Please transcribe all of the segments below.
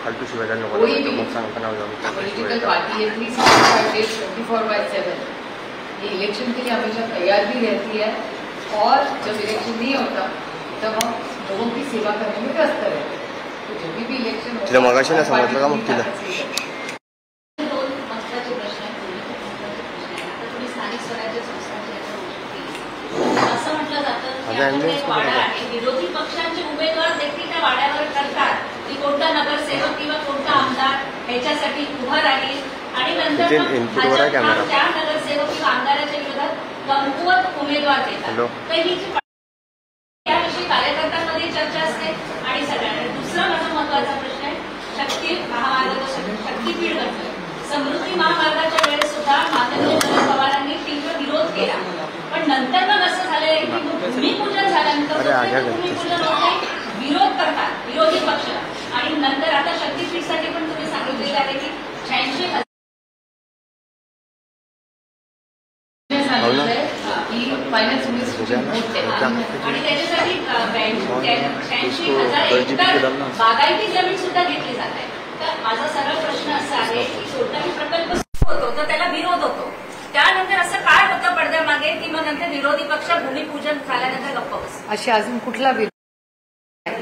फालतू शिवाय नको मग सांगताना पॉलिटिकल पार्टी है 365 days 24/7। ये इलेक्शन के लिए हमेशा तैयार भी रहती है और जब इलेक्शन नहीं होता तब हम लोगों की सेवा करने में व्यस्त रहते हैं। तो जब भी इलेक्शन होता है मगाशी ना समजलं का मग तिला विरोधी पक्षांचे उमेदवार देखील त्या वाड्यावर करतात की कोणता नगरसेवक किंवा कोणता आमदार ह्याच्यासाठी उभा राहील आणि नंतर त्या नगरसेवक किंवा आमदाराच्या विरोधात कमकुवत उमेदवार देतात। तर ही याविषयी कार्यकर्त्यांमध्ये चर्चा असते आणि सगळ्यांना दुसरा माझा महत्वाचा प्रश्न आहे शक्ती महामार्गाचा शक्तीपीठ बद्दल। समृद्धी महामार्गाच्या वेळेस सुद्धा माननीय शरद पवारांनी तीव्र विरोध केला, पण नंतर मग असं झालंय की भूमिपूजन झाल्यानंतर भूमिपूजन होते विरोध करतात विरोधी पक्ष आणि नंतर आता शक्तीपीठसाठी पण तुम्ही सांगितलेलं आहे की 86,000 फायनान्स मिनिस्ट्री आणि त्याच्यासाठी 86,000 एकर बागायती जमीन सुद्धा घेतली जात आहे। तर माझा सरळ प्रश्न असा आहे की कोणताही प्रकल्प सुरू होतो तर त्याला विरोध होतो, त्यानंतर असं काय होतं पडद्यामागे की मग नंतर विरोधी पक्ष भूमिपूजन झाल्यानंतर गप्प बसतात? असे अजून कुठला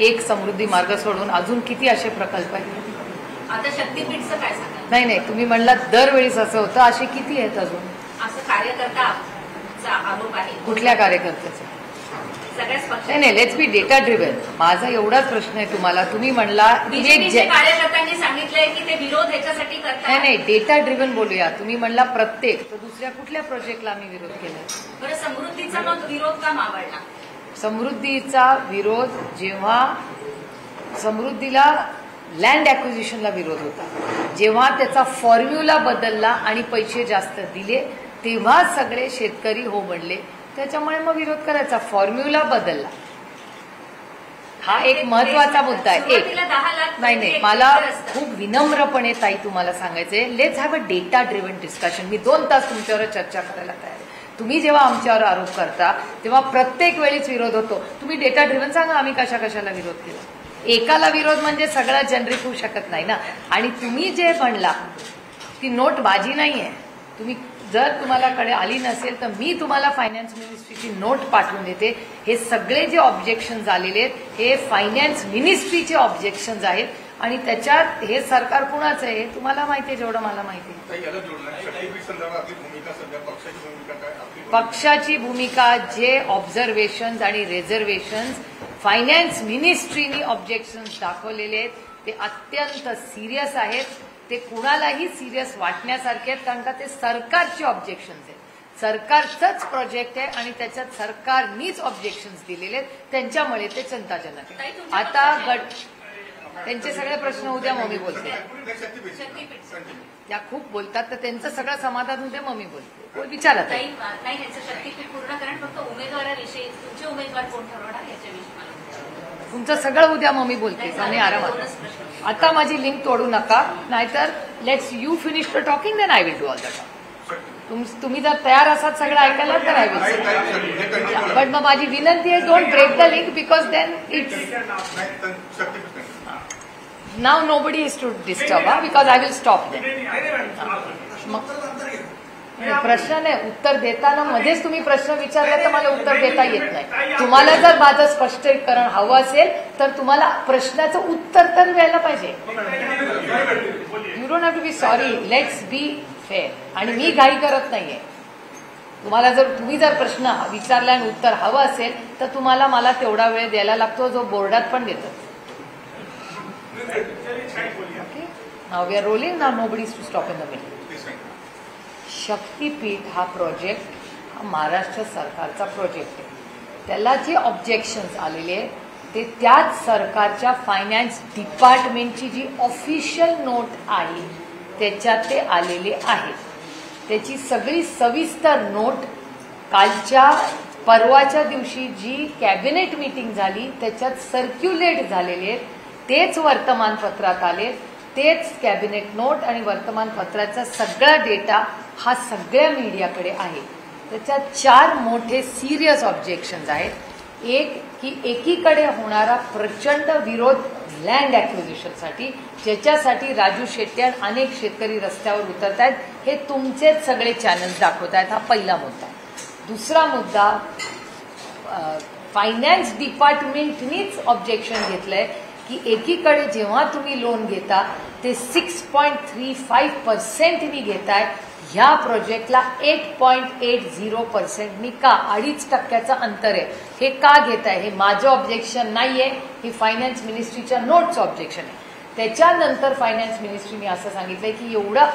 एक समृद्धी मार्ग सोडून अजून किती असे प्रकल्प आहेत? आता शक्तीपीठचं काय सांगा? नाही तुम्ही म्हणला दरवेळीच असं होतं, असे किती आहेत अजून? असं कार्यकर्ता आरोप आहे कुठल्या कार्यकर्त्याचा? सगळ्याच पक्ष नाही लेट्स बी डेटा ड्रिव्हन। माझा एवढाच प्रश्न आहे तुम्हाला, तुम्ही म्हणला कार्यकर्त्यांनी सांगितलंय की ते विरोध ह्याच्यासाठी करतात। नाही डेटा ड्रिव्हन बोलूया। तुम्ही म्हणला प्रत्येक, तर दुसऱ्या कुठल्या प्रोजेक्टला आम्ही विरोध केला? बरं समृद्धीचा मग विरोध का मावळला? समृद्धीचा विरोध जेव्हा समृद्धीला लँड ॲक्विजिशनला विरोध होता, जेव्हा त्याचा फॉर्म्युला बदलला आणि पैसे जास्त दिले तेव्हा सगळे शेतकरी हो म्हणले, त्याच्यामुळे मग विरोध करायचा। फॉर्म्युला बदलला हा एक महत्वाचा मुद्दा आहे। एक नाही मला खूप विनम्रपणे ताई तुम्हाला सांगायचंय, let's have a data driven discussion. मी 2 तास तुमच्यावर चर्चा करायला तयार आहे। तुम्ही जेव्हा आमच्यावर आरोप करता तेव्हा प्रत्येक वेळीच विरोध होतो। तुम्ही डेटा ड्रिव्हन सांगा आम्ही कशाला विरोध केला। एकाला विरोध म्हणजे सगळा जनरिक होऊ शकत नाही ना। आणि तुम्ही जे म्हणला ती नोट माझी नाहीये, तुम्ही जर तुम्हाला कडे आली नसेल तर मी तुम्हाला फायनान्स मिनिस्ट्रीची नोट पाठवून देते। हे सगळे जे ऑब्जेक्शन्स आलेले आहेत हे फायनान्स मिनिस्ट्रीचे ऑब्जेक्शन्स आहेत आणि त्याच्यात हे सरकार कुणाचं आहे हे तुम्हाला माहिती आहे जेवढं मला माहिती आहे। पक्षाची भूमिका जे ऑब्झर्वेशन्स आणि रिझर्वेशन्स फायनान्स मिनिस्ट्रीनी ऑब्जेक्शन्स दाखवलेले आहेत ते अत्यंत सिरियस आहेत। ते कुणालाही सिरियस वाटण्यासारखे आहेत, कारण का ते सरकारचे ऑब्जेक्शन्स आहेत। सरकारचंच प्रोजेक्ट आहे आणि त्याच्यात सरकारनीच ऑब्जेक्शन्स दिलेले आहेत, त्यांच्यामुळे ते चिंताजनक आहे। आता त्यांचे सगळे प्रश्न उद्या मम्मी बोलते, त्या खूप बोलतात तर त्यांचं सगळं समाधान उद्या मम्मी बोलते। विचारत नाही ह्याचं शक्तीपीठ पूर्ण कारण फक्त उमेदवाराविषयी तुमचे उमेदवार कोण ठरवणार याच्याविषयी तुमचं सगळं उद्या मम्मी बोलते आणि आरामात। आता माझी लिंक तोडू नका, नाहीतर let's you finish the talking then I will do all the talk. तुम्ही जर तयार असाल सगळं ऐकायला तर आय विल, बट मग माझी विनंती आहे don't break the link because then it's now nobody is to disturb because I will stop then. प्रश्न नाही उत्तर देताना मध्येच तुम्ही प्रश्न विचारला तर मला उत्तर देता येत नाही। तुम्हाला जर माझं स्पष्टीकरण हवं असेल तर तुम्हाला प्रश्नाचं उत्तर तर द्यायला पाहिजे। You don't have to be sorry, let's be fair. आणि मी घाई करत नाहीये। तुम्ही जर प्रश्न विचारला आणि उत्तर हवं असेल तर तुम्हाला मला तेवढा वेळ द्यायला लागतो जो बोर्डात पण देतात। Okay now we are rolling, now nobody is to stop in the middle. Shaktipeeth हा प्रोजेक्ट हा महाराष्ट्र सरकारचा प्रोजेक्ट आहे। त्याला जे ऑब्जेक्शन्स आलेले आहेत ते त्याच सरकारच्या फायनान्स डिपार्टमेंटची जी ऑफिशियल नोट आहे त्याच्यात ते आलेले आहेत। त्याची सगळी सविस्तर नोट परवाच्या दिवशी जी कॅबिनेट मीटिंग झाली त्याच्यात सर्क्युलेट झालेले आहेत, तेच वर्तमानपत्रात आले, तेच कॅबिनेट नोट आणि वर्तमानपत्राचा सगळा डेटा हा सगळ्या मीडियाकडे आहे। त्याच्यात 4 मोठे सिरियस ऑब्जेक्शन्स आहेत। एक की एकीकडे होणारा प्रचंड विरोध लँड ॲक्विजिशनसाठी, ज्याच्यासाठी राजू शेट्टी आणि अनेक शेतकरी रस्त्यावर उतरत आहेत, हे तुमचेच सगळे चॅनल्स दाखवत आहेत. हा पहिला मुद्दा. दुसरा मुद्दा, फायनान्स डिपार्टमेंटनीच ऑब्जेक्शन घेतलंय की एकीकडे जेव्हा तुम्ही लोन घेता ते 6.35%नी घेताय, ह्या प्रोजेक्टला 8.80%नी का 2.5% अंतर आहे. हे का घेताय? हे माझं ऑब्जेक्शन नाहीये, हे फायनान्स मिनिस्ट्रीच्या नोटचं ऑब्जेक्शन आहे. त्याच्यानंतर फायनान्स मिनिस्ट्रीने असं सांगितलंय की एवढं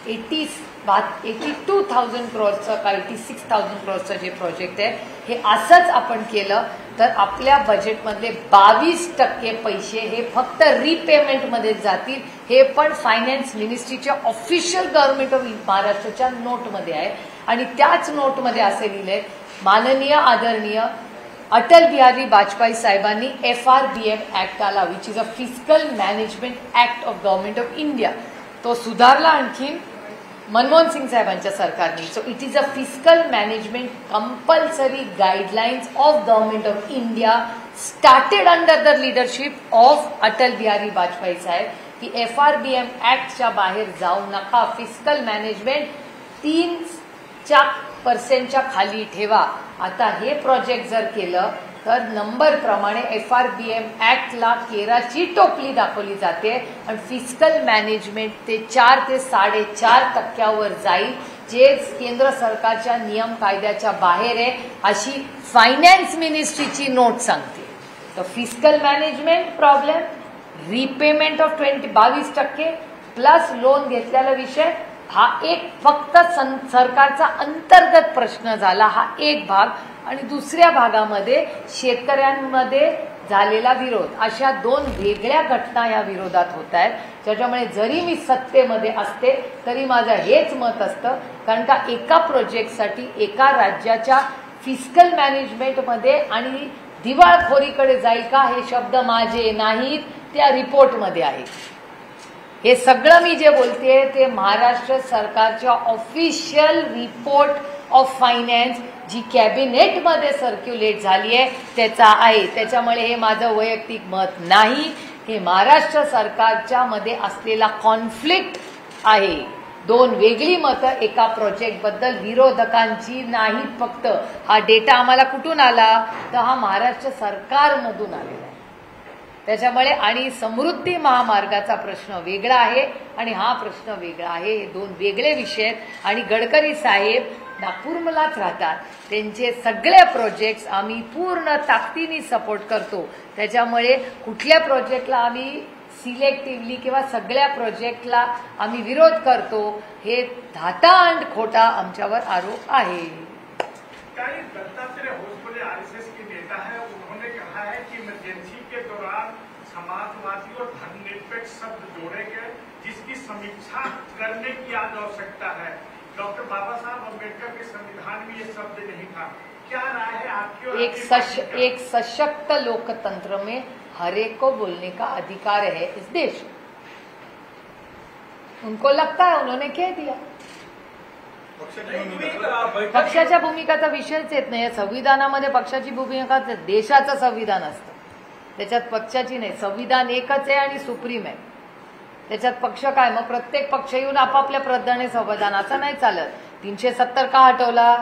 82,000 करोडचं का 86,000 करोडचं जे प्रोजेक्ट आहे, हे असंच आपण केलं तर आपल्या बजेटमधले 22% पैसे हे फक्त रिपेमेंटमध्ये जातील. हे पण फायनान्स मिनिस्ट्रीच्या ऑफिशियल गव्हर्नमेंट ऑफ महाराष्ट्राच्या नोटमध्ये आहे. आणि त्याच नोटमध्ये असे लिहिलंय, माननीय आदरणीय अटल बिहारी वाजपेयी साहेबांनी FRBM ऍक्ट आला, which is a fiscal management act of government of India. तो सुधारला आणखी मनमोहन सिंग साहेबांच्या सरकारने. So it is a fiscal management compulsory guidelines of government of India started under the leadership of Atal Bihari Vajpayee saheb, की FRBM ऍक्टच्या बाहेर जाऊ नका. फिस्कल मॅनेजमेंट 3% खाली ठेवा. आता हे प्रोजेक्ट जर केलं तर नंबर प्रमाणे FRBM ऍक्टला केराची टोपली दाखवली जाते आणि फिस्कल मॅनेजमेंट ते 4 ते 4.5% जाईल, जे केंद्र सरकारच्या नियम कायद्याच्या बाहेर आहे, अशी फायनान्स मिनिस्ट्रीची नोट सांगते. तर fiscal management problem, repayment of 22% plus lone घेतलेला विषय, हा एक फक्त सरकारचा अंतर्गत प्रश्न झाला, हा एक भाग. आणि दुसऱ्या भागामध्ये शेतकऱ्यांमध्ये झालेला विरोध, अशा 2 वेगळ्या घटना या विरोधात होत आहेत. त्याच्यामुळे जरी मी सत्तेमध्ये असते तरी माझं हेच मत असतं, कारण का एका प्रोजेक्टसाठी एका राज्याच्या फिस्कल मॅनेजमेंटमध्ये आणि दिवाळखोरीकडे जाईल का, हे शब्द माझे नाहीत, त्या रिपोर्टमध्ये आहेत. हे सगळं मी जे बोलते ते महाराष्ट्र सरकारच्या ऑफिशियल रिपोर्ट ऑफ फायनान्स, जी कॅबिनेटमध्ये सर्क्युलेट झाली आहे, त्याचा आहे. त्याच्यामुळे हे माझं वैयक्तिक मत नाही, हे महाराष्ट्र सरकारच्या मध्ये असलेला कॉन्फ्लिक्ट आहे. 2 वेगळी मतं एका प्रोजेक्टबद्दल विरोधकांची नाहीत. फक्त हा डेटा आम्हाला कुठून आला, तर हा महाराष्ट्र सरकारमधून आलेला आहे. त्याच्यामुळे आणि समृद्धी महामार्गाचा प्रश्न वेगळा आहे आणि हा प्रश्न वेगळा आहे. हे 2 वेगळे विषय आहेत. आणि गडकरी साहेब नागपूरमलाच राहतात, त्यांचे सगळे प्रोजेक्ट्स आम्ही पूर्ण ताकदीने सपोर्ट करतो. त्याच्यामुळे कुठल्या प्रोजेक्टला आम्ही सिलेक्टिव्हली किंवा सगळ्या प्रोजेक्टला आम्ही विरोध करतो, हे धातांड खोटा आमच्यावर आरोप आहे. दत्तात्रेय होसबले आरएसएस के नेता है, उन्होंने कहा है कि इमरजेंसी के दौरान समाजवादी और धर्मनिरपेक्ष शब्द जोड़े गए, जिसकी समीक्षा करने की आज आवश्यकता है. डॉक्टर बाबा साहब अम्बेडकर के संविधान में ये शब्द नहीं था. क्या राय है आपकी? एक सशक्त लोकतंत्र में हर एक को बोलने का अधिकार है इस देश. उनको लगता है, उन्होंने कह दिया. पक्षाच्या भूमिकाचा विषयच येत नाही. संविधानामध्ये पक्षाची भूमिका देशाचं संविधान असतं, त्याच्यात पक्षाची नाही. संविधान एकच आहे आणि सुप्रीम आहे, त्याच्यात पक्ष काय? मग प्रत्येक पक्ष येऊन आपापल्या पद्धतीने संविधान, असं नाही चालत. 370 का हटवला?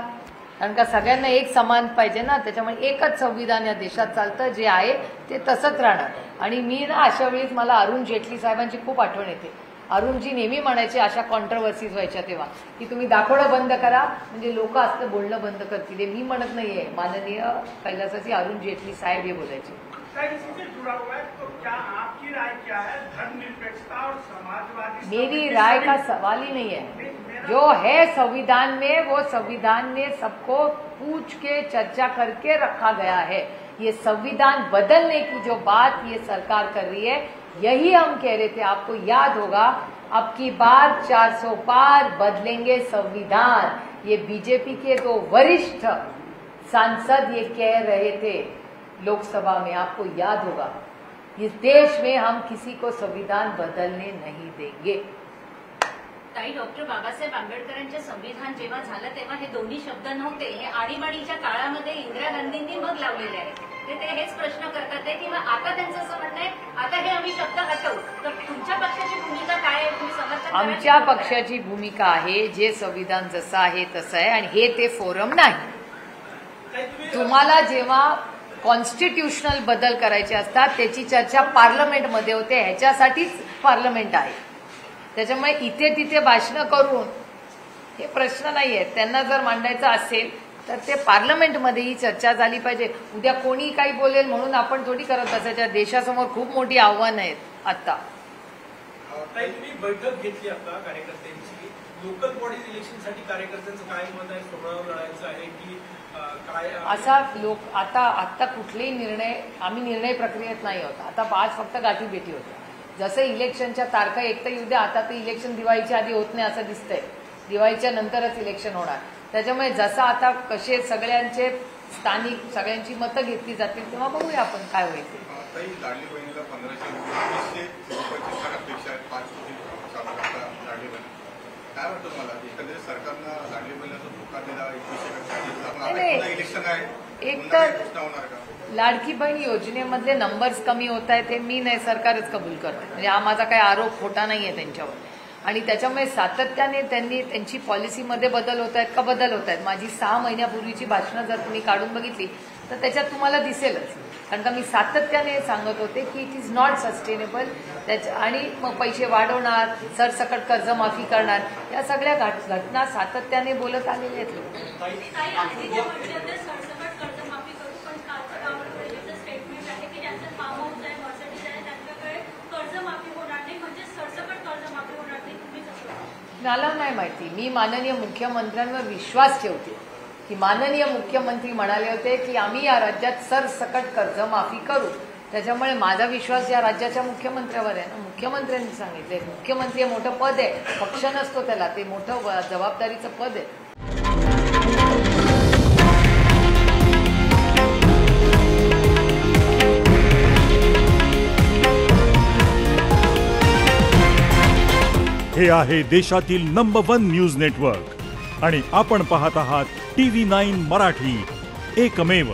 कारण का सगळ्यांना एक समान पाहिजे ना. त्याच्यामुळे एकच संविधान या देशात चालतं, जे आहे ते तसंच राहणार. आणि मी ना अशा वेळीच मला अरुण जेटली साहेबांची खूप आठवण येते. अरुणजी नेहमी म्हणायचे अशा कॉन्ट्रोवर्सीज व्हायच्या तेव्हा, की तुम्ही दाखवणं बंद करा म्हणजे लोक असं बोलणं बंद करतील. हे मी म्हणत नाहीये, माननीय कैलासाची अरुण जेटली साहेब हे बोलायचे. मेरी राय का सवाल ही नहीं है. जो है संविधान में, वो संविधान में सबको पूछ के चर्चा करके रखा गया है. ये संविधान बदलने की जो बात ये सरकार कर रही है, यही हम कह रहे थे. आपको याद होगा, अब की बार 400 पार बदलेंगे संविधान, ये बीजेपी के 2 वरिष्ठ सांसद ये कह रहे थे लोकसभा में. आपको याद होगा, इस देश में हम किसी को संविधान बदलने नहीं देंगे. ताई, डॉक्टर बाबासाहेब आंबेडकरांचे संविधान जेव्हा झालं तेव्हा हे दोन्ही शब्द नव्हते. हे आणीबाणीच्या काळामध्ये इंदिरा गांधींनी मग लावलेले आहेत. ते हेच प्रश्न करतात आहे किंवा आता त्यांचं असं म्हणणं आहे आता हे आम्ही शब्द हटवू. तर तुमच्या पक्षाची भूमिका काय आहे, तुम्ही समर्थन कराल? आमच्या पक्षाची भूमिका आहे जे संविधान जसं आहे तसं आहे आणि हे ते फोरम नाही. तुम्हाला जेव्हा कॉन्स्टिट्यूशनल बदल करायचे असतात त्याची चर्चा पार्लमेंटमध्ये होते, ह्याच्यासाठीच पार्लमेंट आहे. त्याच्यामुळे इथे तिथे भाषणं करून हे प्रश्न नाही आहेत. त्यांना जर मांडायचं असेल तर ते पार्लमेंटमध्येही चर्चा झाली पाहिजे. उद्या कोणी काही बोलेल म्हणून आपण थोडी करत बसायच्या. देशासमोर खूप मोठी आव्हानं आहेत आता. तुम्ही बैठक घेतली आता कार्यकर्त्यांची. लोकल बॉडीज इलेक्शनसाठी कार्यकर्त्यांचं काय मत आहे? सोहळ्यावर लढायचं आहे की काय? असा लोक आता कुठलेही निर्णय आम्ही निर्णय प्रक्रियेत नाही होता. आता आज फक्त गाठीभेटी होत्या. जसं इलेक्शनच्या तारखा एक तर येऊ द्या. आता तर इलेक्शन दिवाळीच्या आधी होत नाही असं दिसतंय. दिवाळीच्या नंतरच इलेक्शन होणार. त्याच्यामुळे जसं आता कसे सगळ्यांचे स्थानिक सगळ्यांची मतं घेतली जातील तेव्हा बघूया आपण काय होईल. लाडली बहिणीला 1500 अपेक्षा आहेत. 5 कोटी लाडली बहीण. काय वाटतं तुम्हाला एकंदरीत सरकारनं लाडली बहिणीचा धोका दिला? 21 इलेक्शन आहे, एक तर घोषणा होणार का? लाडकी बहीण योजनेमधले नंबर्स कमी होत आहेत हे मी नाही, सरकारच कबूल करतं. म्हणजे हा माझा काही आरोप खोटा नाहीये त्यांच्यावर. आणि त्याच्यामुळे सातत्याने त्यांची पॉलिसीमध्ये बदल होत आहेत का बदल होत आहेत. माझी 6 महिन्यापूर्वीची भाषणं जर तुम्ही काढून बघितली तर त्याच्यात तुम्हाला दिसेलच. कारण का मी सातत्याने सांगत होते की इट इज नॉट सस्टेनेबल. आणि मग पैसे वाढवणार, सरसकट कर्जमाफी करणार, या सगळ्या घटना सातत्याने बोलत आलेले आहेत लोक. मला नाही माहिती. मी माननीय मुख्यमंत्र्यांवर विश्वास ठेवते की माननीय मुख्यमंत्री म्हणाले होते की आम्ही या राज्यात सरसकट कर्जमाफी करू. त्याच्यामुळे माझा विश्वास या राज्याच्या मुख्यमंत्र्यावर आहे ना. मुख्यमंत्र्यांनी सांगितले. मुख्यमंत्री हे मोठं पद आहे, पक्ष नसतो त्याला, ते मोठं जबाबदारीचं पद आहे. हे आहे देशातील नंबर 1 न्यूज नेटवर्क आणि आपण पाहत आहात TV9 मराठी, एकमेव.